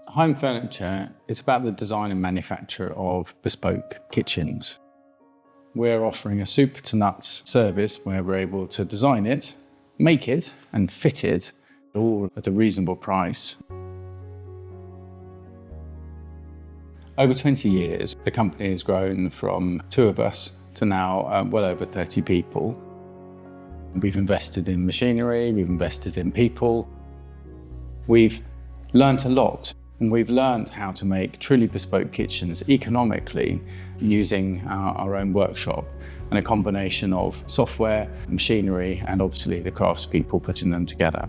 Higham Furniture is about the design and manufacture of bespoke kitchens. We're offering a soup to nuts service where we're able to design it, make it and fit it all at a reasonable price. Over 20 years, the company has grown from 2 of us to now well over 30 people. We've invested in machinery, we've invested in people. We've learnt a lot, and we've learned how to make truly bespoke kitchens economically using our own workshop and a combination of software, machinery, and obviously the craftspeople putting them together.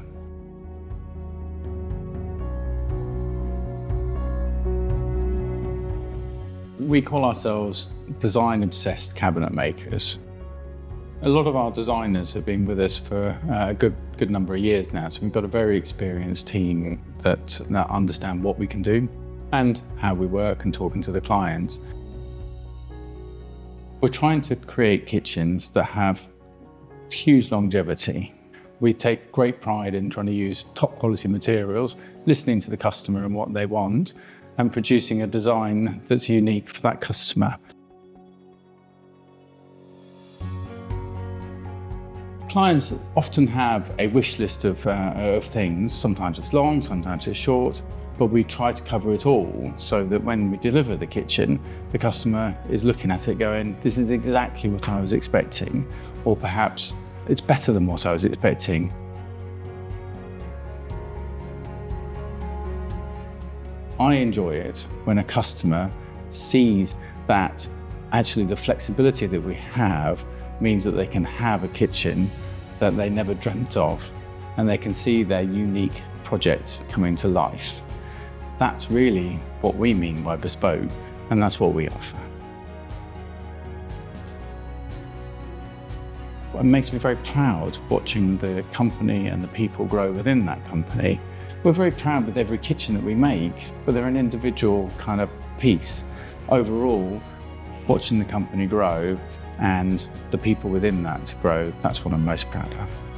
We call ourselves design-obsessed cabinet makers. A lot of our designers have been with us for a good number of years now, so we've got a very experienced team that understand what we can do and how we work and talking to the clients. We're trying to create kitchens that have huge longevity. We take great pride in trying to use top quality materials, listening to the customer and what they want, and producing a design that's unique for that customer. Clients often have a wish list of things. Sometimes it's long, sometimes it's short, but we try to cover it all so that when we deliver the kitchen, the customer is looking at it going, this is exactly what I was expecting, or perhaps it's better than what I was expecting. I enjoy it when a customer sees that actually the flexibility that we have means that they can have a kitchen that they never dreamt of, and they can see their unique project coming to life. That's really what we mean by bespoke, and that's what we offer. It makes me very proud watching the company and the people grow within that company. We're very proud with every kitchen that we make, but they're an individual kind of piece. Overall, watching the company grow and the people within that grow, that's what I'm most proud of.